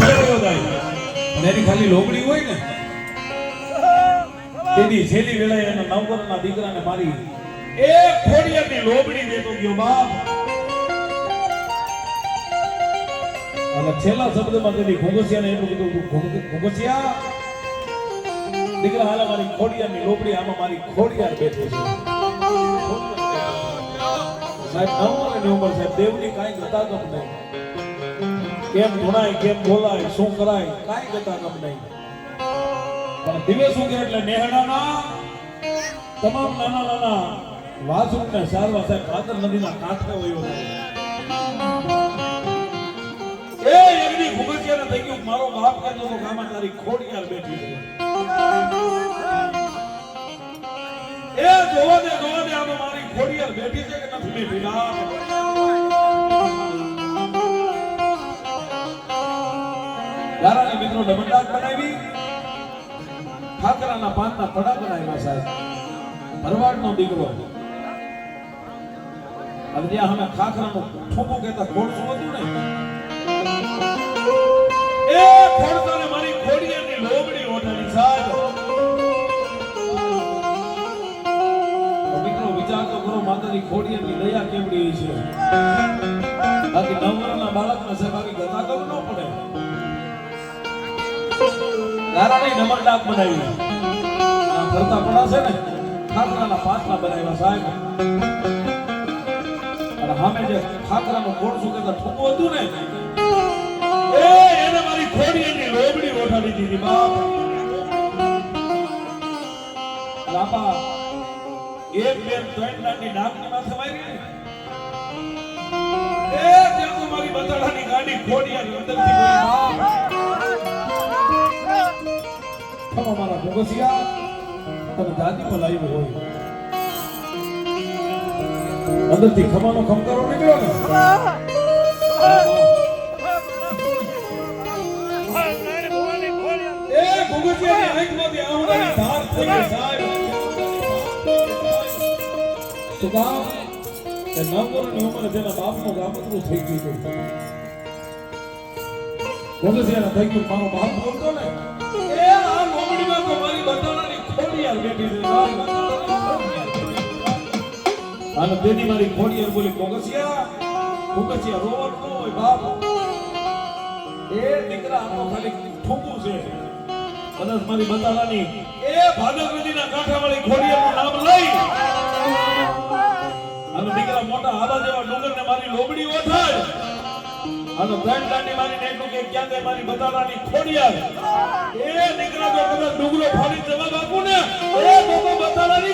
ફેરવ્યો જાય અને એની ખાલી લોબડી હોય ને તેની છેલ્લી વેળાએ એના 9 વર્ષના દીકરાને મારી એ ખોડિયાની લોબડી દેતો ગયો બાપ. અને છેલ્લા શબ્દમાં તેની ઘોંઘસિયાને એટલું કીધું, ઘોંઘસિયા દીકરા હાલા મારી ખોડિયાની લોબડી, આમાં મારી ખોડિયાર બેઠી છે. સાહેબ 9 વર્ષની ઉંમર, સાહેબ દેવની કાંઈ ગતાગમ નહીં, કેમ ધૂણાય કેમ બોલાય શું કરાય કાંઈ ગતાગમ નહીં. પણ દિવસ શું કે એટલે નેહડાના તમામ નાના નાના વાસુને સારવા સાહેબ ભાદર નદીના કાંઠે વયો જાય. એ એમની ઘુમસિયાને થઈ ગયું મારો બાપ કહેતો તો ગામમાં તારી ખોડિયાર બેઠી છે. એ જોવા દે આમાં મારી ખોડિયાર બેઠી છે કે નથી બેઠી ના. ગારાની મિત્રો ડબંડાક બનાવી, ઠાકરાના પાનના પડા બનાવ્યા સાહેબ. ભરવાડનો દીકરો હવે જ્યાં અમે ખાખરાનું ઠોકું કહેતા ખોડસું હતું ને એ ખોડસાને મારી ખોડિયાની લોબડી ઓઢાડી સાહેબ. મિત્રો વિચાર તો કરો માતાની ખોડિયાની દયા કેવડી છે. બાકી 9 વર્ષના બાળકને સાહેબ આવી ગતા કરવું ન પડે. ગારાની ડમરડાક બનાવી, આ ફરતા પડા છે ને ખાખરાના પાથરા બનાવ્યા સાહેબ. અને સામે જે ખાખરાનું ખોડસું કહેતા ઠોકું હતું ને એને મારી ખોડિયાની લોબડી ઓઢાડી દીધી બાપ. લાપા 1 2 3 દાંડી નાકની માથે મારી એ ત્યાં તો મારી બતાડાની ગાડી ખોડિયાની અંદરથી ગઈ બાપ. ખમો મારા ઘોંઘસિયા તમે દાદીમાં લાવ્યો હોય અંદરથી ખમાનો ખમકારો નીકળ્યો ને એ ઘોંઘસિયાની આંખમાંથી આંગળાની ધાર થઈ ગઈ સાહેબ. તો બાપ એ 9 વર્ષની ઉંમરે જેના બાપનું ગામડું થઈ ગયું ઘોંઘસિયાને થઈ ગયું મારો બાપ બોલતો ને એ આ લોબડીમાં તો મારી બતાડાની ખોડિયાર બેઠી છે. અને તેની મારી ખોડિયાર બોલી ઘોંઘસિયા રોવાનું ન હોય બાપ. એ દીકરા આનો ખાલી ઠોકું છે. કદાચ મારી બતાડાની એ ભાદર નદીના કાંઠાવાળી ખોડિયારનું નામ લઈ અને દીકરા મોટા આબા જેવા ડુંગરને મારી લોબડી ઓઠાય અને 3 દાંડી મારી એટલું કે ક્યાં તે મારી બતાડાની ખોડિયાર એ દીકરા તો કદાચ ડુંગરો ફાડી જવાબ આપું ને એ બતાડાની